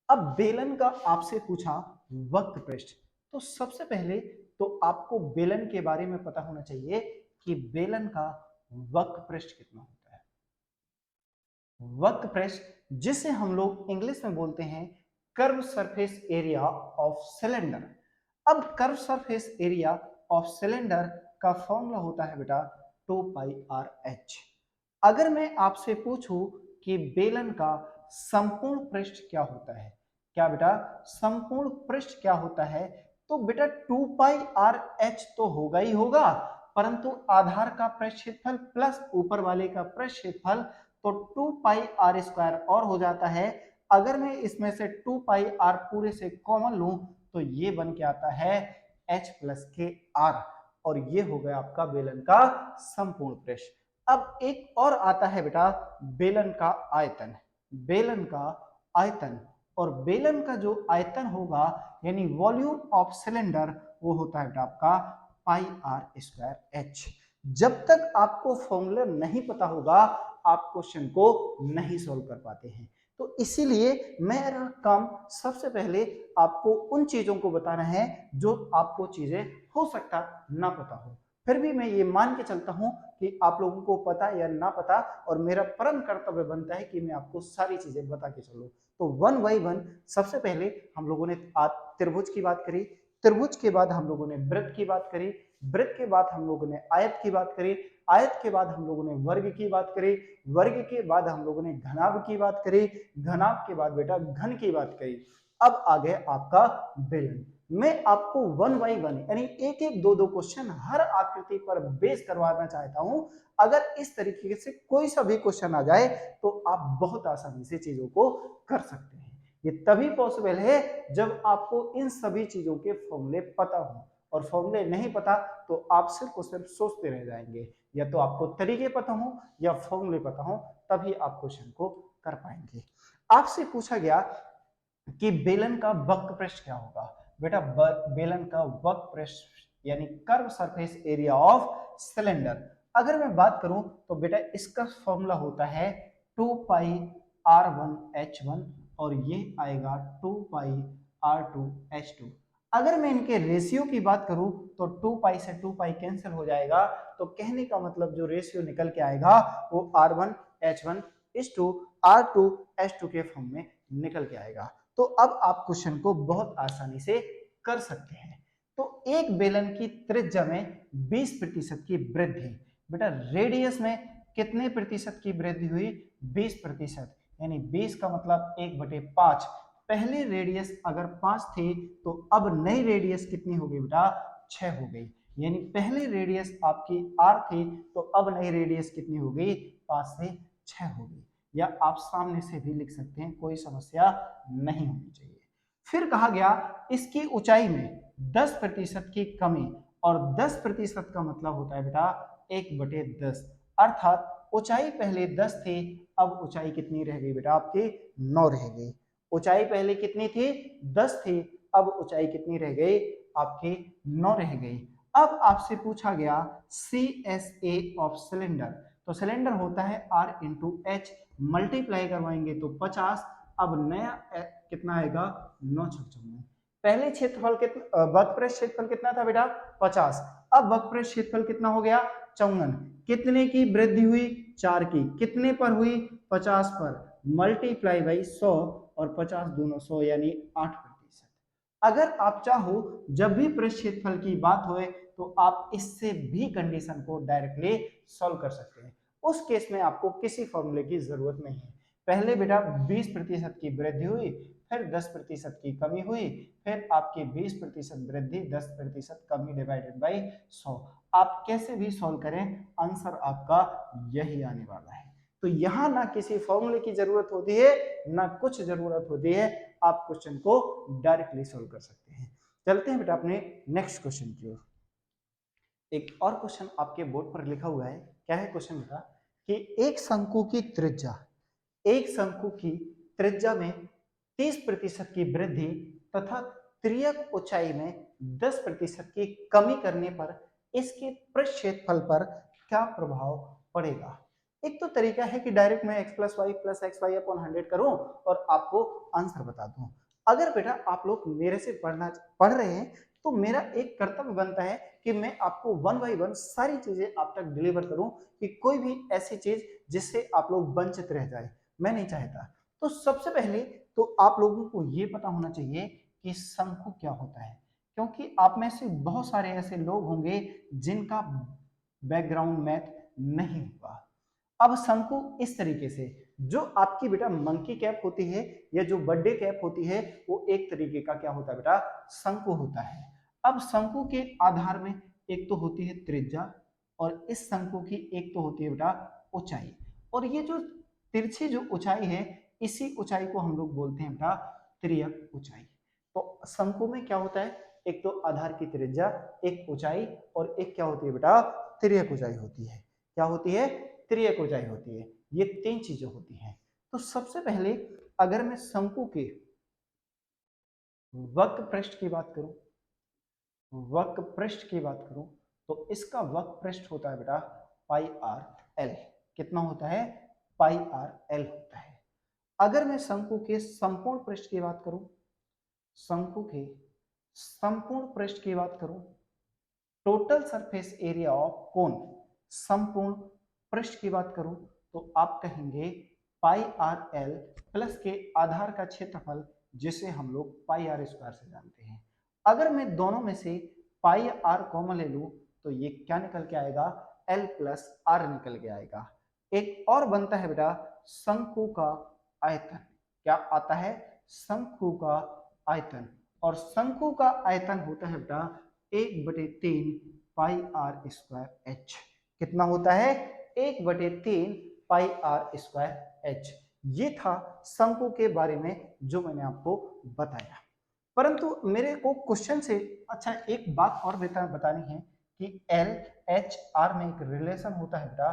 Speaker 1: अब बेलन का आपसे पूछा वक्रपृष्ठ, तो सबसे पहले तो आपको बेलन के बारे में पता होना चाहिए कि बेलन का वक्रपृष्ठ कितना होता है। वक्रपृष्ठ जिसे हम लोग इंग्लिश में बोलते हैं curve surface area of cylinder. अब curve surface area of cylinder का फॉर्मूला होता है बेटा 2πr(h). अगर मैं आपसे पूछूं कि बेलन का संपूर्ण पृष्ठ क्या होता है, क्या बेटा, संपूर्ण पृष्ठ क्या होता है, तो बेटा 2πr(h) तो होगा ही होगा, परंतु आधार का पृष्ठ क्षेत्रफल प्लस ऊपर वाले का पृष्ठ क्षेत्रफल तो 2πr² और हो जाता है। अगर मैं इसमें से 2πr पूरे से कॉमन लूं तो ये बन के आता है h + kr, और ये हो गया आपका बेलन का संपूर्ण पृष्ठ। अब एक और आता है बेटा बेलन का आयतन। बेलन का आयतन, और बेलन का जो आयतन होगा यानी वॉल्यूम ऑफ सिलेंडर, वो होता है बेटा आपका πr²h। जब तक आपको फॉर्मूला नहीं पता होगा आप क्वेश्चन को नहीं सॉल्व कर पाते हैं। तो इसीलिए मेरा काम सबसे पहले आपको उन चीजों को बताना है जो आपको चीजें हो सकता ना पता हो। फिर भी मैं ये मान के चलता हूं कि आप लोगों को पता या ना पता, और मेरा परम कर्तव्य बनता है कि मैं आपको सारी चीजें बता के चलूं। तो 1 बाय 1 सबसे पहले हम लोगों ने त्रिभुज की बात करी, त्रिभुज के बाद हम लोगों ने वृत्त की बात करी, वृत्त के बाद हम लोगों ने आयत की बात करी, आयत के बाद हम लोगों ने वर्ग की बात करी, वर्ग के बाद हम लोगों ने घनाभ की बात करी, घनाभ के बाद बेटा घन की बात करी। अब आ गया आपका बेलन। मैं आपको वन बाई वन यानी एक एक दो दो क्वेश्चन हर आकृति पर बेस करवाना चाहता हूं। अगर इस तरीके से कोई सा भी क्वेश्चन आ जाए तो आप बहुत आसानी से चीजों को कर सकते हैं। ये तभी पॉसिबल है जब आपको इन सभी चीजों के फॉर्मूले पता हो, और फॉर्मूले नहीं पता तो आप सिर्फ और सिर्फ सोचते रह जाएंगे। या तो आपको तरीके पता हो या फॉर्मूले पता हो, तभी आप क्वेश्चन को कर पाएंगे। आपसे पूछा गया कि बेलन का वक्र पृष्ठ क्या होगा। बेटा बेलन का वक्र पृष्ठ यानी curve surface area of cylinder, अगर मैं बात करूं तो बेटा इसका फॉर्मूला होता है 2πr1h1 और ये आएगा 2πr2h2। अगर मैं इनके रेशियो की बात करूं तो 2π से 2π कैंसिल हो जाएगा, तो कहने का मतलब जो रेशियो निकल के आएगा वो r1h1 इस टू r2h2 के फॉर्म में निकल के आएगा। तो अब आप क्वेश्चन को बहुत आसानी से कर सकते हैं। तो एक बेलन की त्रिज्या में 20% की वृद्धि, बेटा रेडियस में कितने प्रतिशत की वृद्धि हुई? 20%, यानी 20 का मतलब 1/5। पहले रेडियस अगर 5 थी तो अब नई रेडियस कितनी हो गई बेटा? 6 हो गई। यानी पहले रेडियस आपकी r थी तो अब नई रेडियस कितनी हो गई? 5 से 6 हो गई। या आप सामने से भी लिख सकते हैं, कोई समस्या नहीं होनी चाहिए। फिर कहा गया इसकी ऊंचाई में 10% की कमी, और 10% का मतलब होता है बेटा 1/10, अर्थात ऊंचाई पहले 10 थी, अब ऊंचाई कितनी रह गई बेटा? आपकी 9 रह गई। ऊंचाई पहले कितनी थी? 10 थी, अब ऊंचाई कितनी रह गई? आपकी 9 रह गई। अब आपसे पूछा गया CSA ऑफ सिलेंडर, तो सिलेंडर होता है R इंटू एच, मल्टीप्लाई करवाएंगे तो 50, अब नया कितना आएगा? 9 छक 54। पहले क्षेत्रफल कितना, वक्र क्षेत्रफल कितना था बेटा? 50, अब वक्र क्षेत्रफल कितना हो गया? 54। कितने की वृद्धि हुई? 4 की। कितने पर हुई? 50 पर, मल्टीप्लाई बाई 100, और 50 दूनो 100 यानी 8%। अगर आप चाहो जब भी पृष्ठ क्षेत्रफल की बात होए तो आप इससे भी कंडीशन को डायरेक्टली सॉल्व कर सकते हैं। उस केस में आपको किसी फॉर्मूले की जरूरत नहीं है। पहले बेटा 20% की वृद्धि हुई, फिर 10% की कमी हुई, फिर आपकी 20% वृद्धि 10% कमी डिवाइडेड बाई 100। आप कैसे भी सॉल्व करें आंसर आपका यही आने वाला है। तो यहां ना किसी फॉर्मूले की जरूरत होती है ना कुछ जरूरत होती है, आप क्वेश्चन को डायरेक्टली सॉल्व कर सकते हैं। चलते हैं बेटा अपने नेक्स्ट क्वेश्चन की ओर। एक और क्वेश्चन आपके बोर्ड पर लिखा हुआ है। क्या है क्वेश्चन बेटा? कि एक शंकु की त्रिज्या में 30% की वृद्धि तथा त्रियक ऊंचाई में 10% की कमी करने पर इसके पृष्ठ क्षेत्रफल पर क्या प्रभाव पड़ेगा? एक तो तरीका है कि डायरेक्ट मैं x plus Y plus X Y upon 100 करूं और आपको आंसर बता दूं। अगर बेटा आप लोग मेरे से पढ़ रहे हैं तो मेरा एक कर्तव्य बनता है कि मैं आपको वन बाई वन सारी चीजें आप तक डिलीवर करूं, कि कोई भी ऐसी चीज जिससे आप लोग वंचित रह जाए, मैं नहीं चाहता। तो सबसे पहले तो आप लोगों को ये पता होना चाहिए कि शंकु क्या होता है, क्योंकि आप में से बहुत सारे ऐसे लोग होंगे जिनका बैकग्राउंड मैथ नहीं होगा। अब शंकु इस तरीके से, जो आपकी बेटा मंकी कैप होती है या जो बर्थडे कैप होती है, वो एक तरीके का क्या होता है बेटा? शंकु होता है। अब शंकु के आधार में एक तो होती है त्रिज्या, और इस शंकु की एक तो होती है बेटा ऊंचाई, और ये जो तिरछी जो ऊंचाई है इसी ऊंचाई को हम लोग बोलते हैं बेटा त्रियक ऊंचाई। तो शंकु में क्या होता है? एक तो आधार की त्रिज्या, एक ऊंचाई, और एक क्या होती है बेटा? त्रियक ऊंचाई होती है। क्या होती है? त्रियक ऊंचाई होती है। ये 3 चीजें होती हैं। तो सबसे पहले अगर मैं शंकु के वक्र पृष्ठ की बात करूं, तो इसका वक्र पृष्ठ होता है बेटा पाई आर एल। कितना होता है? पाई आर एल होता है। अगर मैं शंकु के संपूर्ण पृष्ठ की बात करूं, शंकु के संपूर्ण पृष्ठ की बात करूं, total surface area of cone, संपूर्ण पृष्ठ की बात करूं, तो आप कहेंगे पाई आर एल प्लस के आधार का क्षेत्रफल, जिसे हम लोग पाई आर स्क्वायर से जानते हैं। अगर मैं दोनों में से पाई आर कॉमन ले लूं तो ये क्या निकल के आएगा? एल प्लस आर निकल के आएगा। एक और बनता है बेटा शंकु का आयतन। क्या आता है? शंकु का आयतन। और शंकु का आयतन होता है बेटा 1/3 पाई आर स्क्वायर एच। कितना होता है? 1/3 पाई आर स्क्वायर एच। ये था शंकु के बारे में जो मैंने आपको बताया। परंतु मेरे को क्वेश्चन से अच्छा एक बात और बतानी है कि एल एच आर में एक रिलेशन होता है बेटा,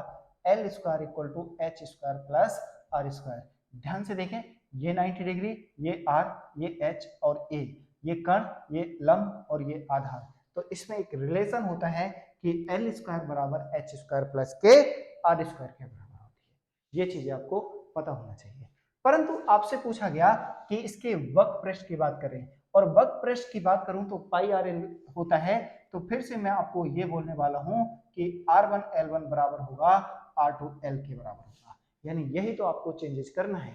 Speaker 1: L square equal to H square plus R square. ध्यान से देखें, ये 90 डिग्री, ये आर, ये एच और ए, ये कण, ये लंब और ये आधार। तो इसमें एक रिलेशन होता है कि एल स्क्वायर बराबर एच स्क्वायर प्लस के आर स्क्वायर के बराबर होती है। ये चीजें आपको पता होना चाहिए। परंतु आपसे पूछा गया कि इसके वक्र पृष्ठ की बात करें, और वक्र पृष्ठ की बात करूं तो पाई आर एल होता है। तो फिर से मैं आपको ये बोलने वाला हूं कि R1 L1 बराबर होगा R2 L के बराबर होगा, यानी यही तो आपको चेंजेस करना है।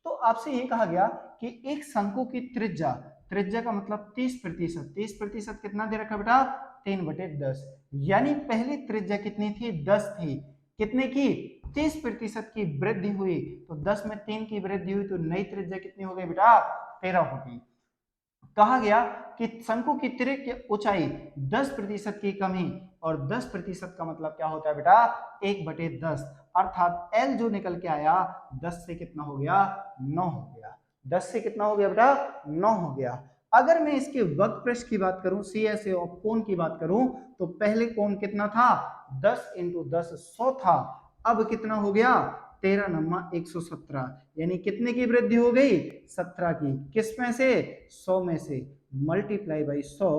Speaker 1: तो आपसे ये कहा गया कि एक शंकु की त्रिज्या, त्रिज्या का मतलब 30%, 30% कितना दे रखा बेटा? 3/10, यानी पहली त्रिज्या कितनी थी? 10 थी। कितने की? 30% की वृद्धि हुई, तो 10 में 3 की वृद्धि हुई, तो नई त्रिज्या कितनी हो गई बेटा? 13 हो गई। कहा गया कि शंकु की तिर्यक की ऊंचाई 10% की कमी, और 10% का मतलब क्या होता है बेटा? 1/10, अर्थात L जो निकल के आया 10 से कितना हो गया? 9 हो गया। 10 से कितना हो गया बेटा? 9 हो गया। अगर मैं इसके वक्र पृष्ठ की बात करूं, CSA और कोण की बात करूं, तो पहले कोण कितना था? 10 × 10 100 था। अब कितना हो गया? 13 नमा 117, यानी कितने की वृद्धि हो गई? 17 की। किस में से? 100 में से। मल्टीप्लाई बाई 100,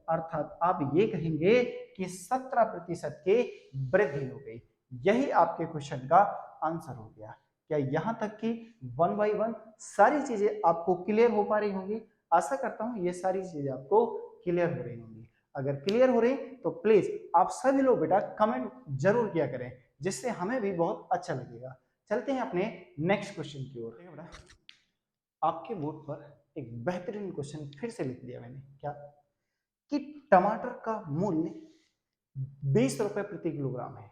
Speaker 1: अर्थात आप ये कहेंगे कि 17% की वृद्धि हो गई। यही आपके क्वेश्चन का आंसर हो गया। क्या यहां तक कि 1 बाई 1 सारी चीजें आपको क्लियर हो पा रही होंगी? आशा करता हूं ये सारी चीजें आपको क्लियर हो रही होंगी। अगर क्लियर हो रही तो प्लीज आप सभी लोग बेटा कमेंट जरूर किया करें, जिससे हमें भी बहुत अच्छा लगेगा। चलते हैं अपने नेक्स्ट क्वेश्चन की ओर। बेटा आपके बोर्ड पर एक बेहतरीन क्वेश्चन फिर से लिख दिया मैंने, क्या कि टमाटर का मूल्य 20 रुपए प्रति किलोग्राम है।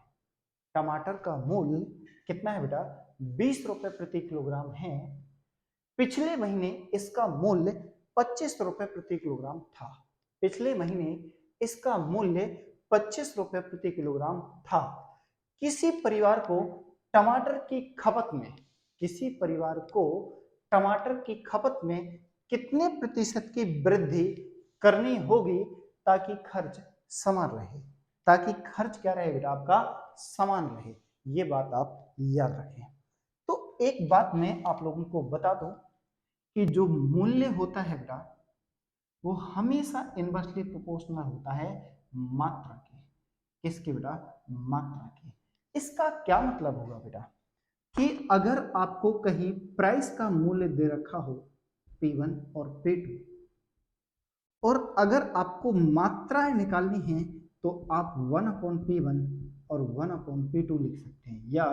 Speaker 1: टमाटर का मूल्य कितना है बेटा? 20 रुपए प्रति किलोग्राम है। पिछले महीने इसका मूल्य 25 रुपए प्रति किलोग्राम था। पिछले महीने इसका मूल्य 25 रुपए प्रति किलोग्राम था। किसी परिवार को टमाटर की खपत में, किसी परिवार को टमाटर की खपत में कितने प्रतिशत की वृद्धि करनी होगी ताकि खर्च समान रहे? ताकि खर्च क्या रहे बेटा? आपका समान रहे। ये बात आप याद रखें। तो एक बात मैं आप लोगों को बता दूं कि जो मूल्य होता है बेटा वो हमेशा इनवर्सली प्रोपोर्शनल होता है मात्रा के। किसके बेटा? मात्रा के। इसका क्या मतलब होगा बेटा कि अगर आपको कहीं प्राइस का मूल्य दे रखा हो P1 और P2, और अगर आपको मात्राएं निकालनी है तो आप 1/P1 और 1/P2 लिख सकते हैं, या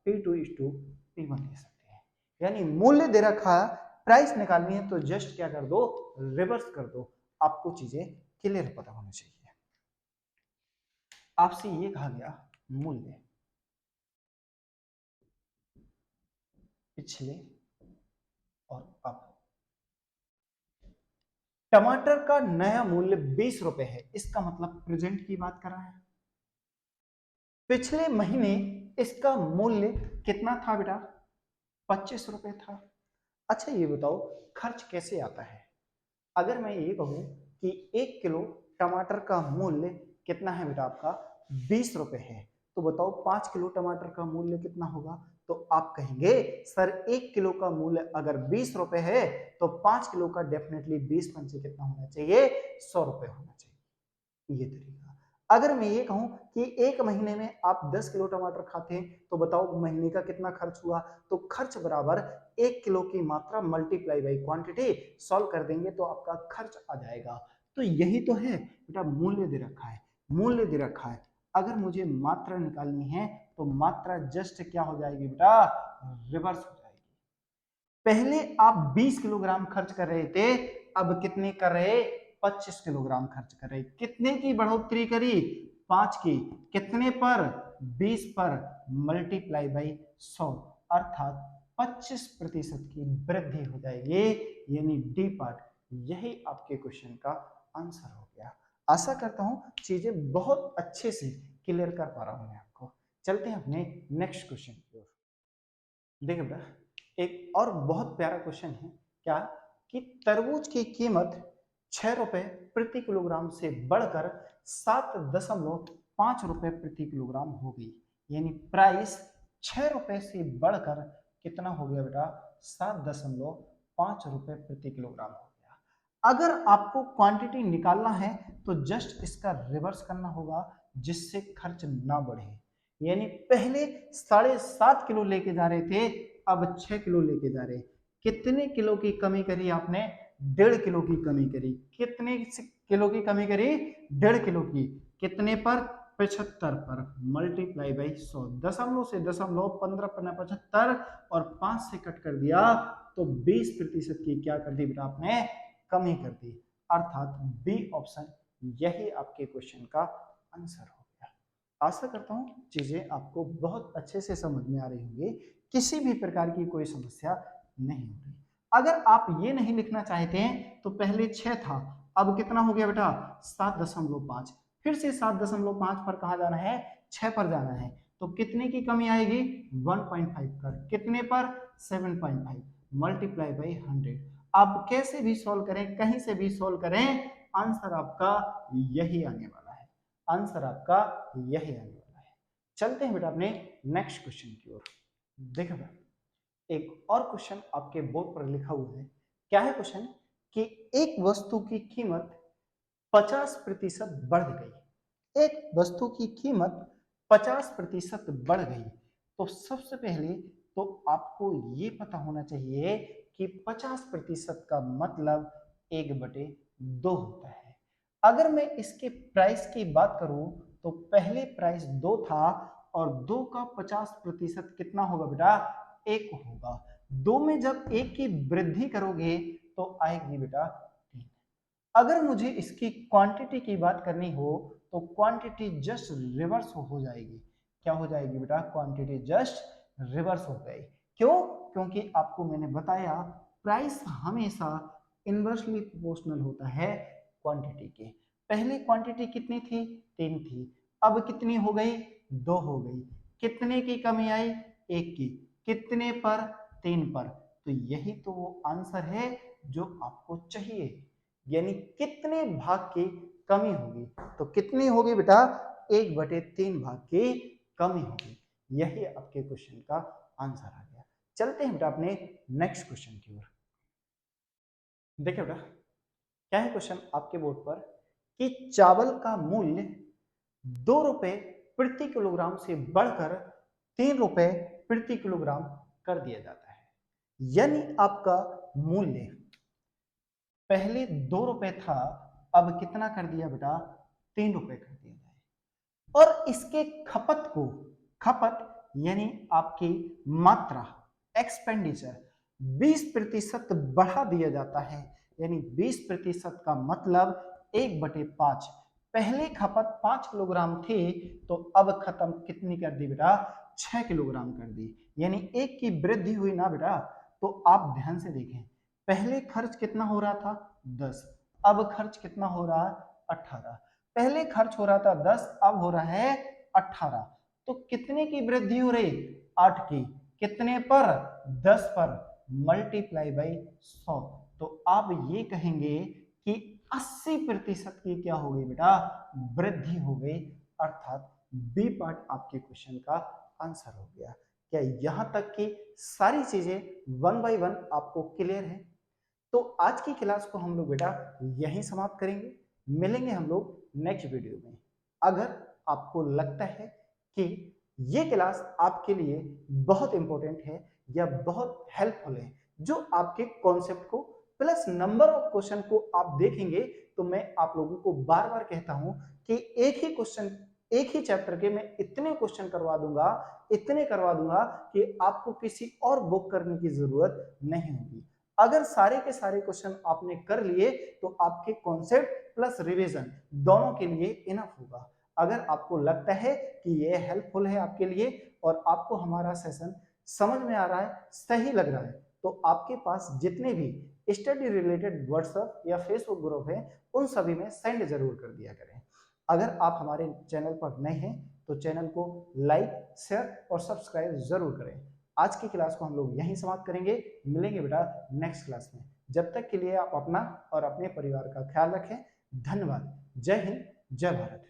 Speaker 1: P2:P1 लिख सकते हैं। यानी मूल्य दे रखा है, प्राइस निकालनी है तो जस्ट क्या कर दो? रिवर्स कर दो। आपको चीजें क्लियर पता होना चाहिए। आपसे ये कहा गया मूल्य पिछले और अब। टमाटर का नया मूल्य 20 रुपए है, इसका मतलब प्रेजेंट की बात कर रहा है। पिछले महीने इसका मूल्य कितना था बेटा? 25 रुपए था। अच्छा ये बताओ खर्च कैसे आता है? अगर मैं ये कहूं कि 1 किलो टमाटर का मूल्य कितना है बेटा? आपका 20 रुपए है, तो बताओ 5 किलो टमाटर का मूल्य कितना होगा? तो आप कहेंगे सर 1 किलो का मूल्य अगर 20 रुपए है तो 5 किलो का डेफिनेटली 20 पंचे कितना होना चाहिए? 100 रुपए होना चाहिए। ये तरीका। अगर मैं ये कहूं कि एक महीने में आप 10 किलो टमाटर खाते हैं तो बताओ महीने का कितना खर्च हुआ? तो खर्च बराबर 1 किलो की मात्रा मल्टीप्लाई बाई क्वांटिटी, सॉल्व कर देंगे तो आपका खर्च आ जाएगा। तो यही तो है बेटा, मूल्य दे रखा है, मूल्य दे रखा है। अगर मुझे मात्रा निकालनी है तो मात्रा जस्ट क्या हो जाएगी बेटा? रिवर्स हो जाएगी। पहले आप 20 किलोग्राम खर्च कर रहे थे, अब कितने कर रहे? 25 किलोग्राम खर्च कर रहे। कितने की बढ़ोतरी करी? 5 की। कितने पर? 20 पर, मल्टीप्लाई बाई 100, अर्थात 25% की वृद्धि हो जाएगी, यानी डी पार्ट। यही आपके क्वेश्चन का आंसर हो गया। आशा करता हूं चीजें बहुत अच्छे से क्लियर कर पा रहा हूं मैं आपको। चलते हैं अपने नेक्स्ट क्वेश्चन की ओर। देखिए बेटा, एक और बहुत प्यारा क्वेश्चन है क्या कि तरबूज की कीमत 6 रुपए प्रति किलोग्राम से बढ़कर 7.5 रुपए प्रति किलोग्राम हो गई। यानी प्राइस 6 रुपए से बढ़कर कितना हो गया बेटा? 7.5 रुपए प्रति किलोग्राम हो गया। अगर आपको क्वांटिटी निकालना है तो जस्ट इसका रिवर्स करना होगा, जिससे खर्च ना बढ़े। यानी पहले 7.5 किलो लेके जा रहे थे, अब 6 किलो लेके जा रहे। कितने किलो की कमी करी आपने? 1.5 किलो की कमी करी। कितने किलो की कमी करी? 1.5 किलो की। कितने पर? 75 पर। Multiply by 100। दशमलव से दशमलव 15×75 और 5 से कट कर दिया तो 20% की क्या कर दी बेटा आपने? कमी कर दी। अर्थात बी ऑप्शन यही आपके क्वेश्चन का आंसर हो गया। आशा करता हूं चीजें आपको बहुत अच्छे से समझ में आ रही होंगी, किसी भी प्रकार की कोई समस्या नहीं होगी। अगर आप ये नहीं लिखना चाहते हैं तो पहले 6 था, अब कितना हो गया बेटा? 7.5। फिर से 7.5 पर कहा जाना है? 6 पर जाना है। तो कितने की कमी आएगी? 1.5 पर। कितने पर? 7.5 मल्टीप्लाई बाई 100। आप कैसे भी सॉल्व करें, कहीं से भी सॉल्व करें, आंसर आपका यही आने वाला है। आंसर आपका यही आने वाला है। चलते हैं बेटा अपने नेक्स्ट क्वेश्चन की ओर। देखो बेटा, एक और क्वेश्चन आपके बोर्ड पर लिखा हुआ है। क्या है क्वेश्चन? कि एक वस्तु की कीमत 50% बढ़ गई। एक वस्तु की कीमत 50% बढ़ गई। तो सबसे पहले तो आपको ये पता होना चाहिए कि 50% का मतलब 1/2 होता है। अगर मैं इसके प्राइस की बात करूं तो पहले प्राइस 2 था और 2 का 50% कितना होगा बेटा? 1 होगा। 2 में जब 1 की वृद्धि करोगे तो आएगी बेटा 3। अगर मुझे इसकी क्वांटिटी की बात करनी हो तो क्वांटिटी जस्ट रिवर्स हो जाएगी। क्या हो जाएगी बेटा? क्वांटिटी जस्ट रिवर्स हो गई। क्यों? क्योंकि आपको मैंने बताया प्राइस हमेशा इनवर्सली प्रोपोर्शनल होता है क्वांटिटी के। पहले क्वांटिटी कितनी थी? 3 थी। अब कितनी हो गई? 2 हो गई। कितने की कमी आई? 1 की। कितने पर? 3 पर। तो यही तो वो आंसर है जो आपको चाहिए। यानी कितने भाग की कमी होगी? तो कितनी होगी बेटा? 1/3 भाग की कमी होगी। यही आपके क्वेश्चन का आंसर आ गया। चलते हैं बेटा अपने नेक्स्ट क्वेश्चन की ओर। देखिए बेटा, क्या है क्वेश्चन आपके बोर्ड पर कि चावल का मूल्य 2 रुपए प्रति किलोग्राम से बढ़कर 3 रुपए प्रति किलोग्राम कर दिया जाता है। यानी आपका मूल्य पहले 2 रुपए था, अब कितना कर दिया बेटा? 3 रुपए कर दिया जाए। और इसके खपत यानी आपकी मात्रा, एक्सपेंडिचर 20% बढ़ा दिया जाता है। यानी 20% का मतलब 1/5। पहले खपत 5 किलोग्राम थी तो अब खत्म कितनी कर दी बेटा? 6 किलोग्राम कर दी। यानी 1 की वृद्धि हुई ना बेटा। तो आप ध्यान से देखें, पहले खर्च कितना हो रहा था? 10। अब खर्च कितना हो रहा है? 18। पहले खर्च हो रहा था 10, अब हो रहा है 18। तो कितने की वृद्धि हो रही? 8 की। कितने पर? 10 पर। Multiply by 100। तो आप ये कहेंगे कि 80% की क्या हो गई बेटा? वृद्धि हो गई। अर्थात बी पार्ट आपके क्वेश्चन का आंसर हो गया। क्या यहां तक की सारी चीजें वन बाय वन आपको क्लियर है? तो आज की क्लास को हम लोग बेटा यहीं समाप्त करेंगे। मिलेंगे हम लोग नेक्स्ट वीडियो में। अगर आपको लगता है कि ये क्लास आपके लिए बहुत इंपॉर्टेंट है या बहुत हेल्पफुल है, जो आपके कॉन्सेप्ट को प्लस नंबर ऑफ क्वेश्चन को आप देखेंगे, तो मैं आप लोगों को बार बार कहता हूं कि एक ही क्वेश्चन, एक ही चैप्टर के मैं इतने क्वेश्चन करवा दूंगा, इतने करवा दूंगा कि आपको किसी और बुक करने की जरूरत नहीं होगी। अगर सारे के सारे क्वेश्चन आपने कर लिए तो आपके कॉन्सेप्ट प्लस रिवीजन दोनों के लिए इनफ होगा। अगर आपको लगता है कि ये हेल्पफुल है आपके लिए और आपको हमारा सेशन समझ में आ रहा है, सही लग रहा है, तो आपके पास जितने भी स्टडी रिलेटेड व्हाट्सएप या फेसबुक ग्रुप है उन सभी में सेंड जरूर कर दिया करें। अगर आप हमारे चैनल पर नए हैं तो चैनल को लाइक, शेयर और सब्सक्राइब जरूर करें। आज की क्लास को हम लोग यहीं समाप्त करेंगे। मिलेंगे बेटा नेक्स्ट क्लास में। जब तक के लिए आप अपना और अपने परिवार का ख्याल रखें। धन्यवाद। जय हिंद, जय भारत।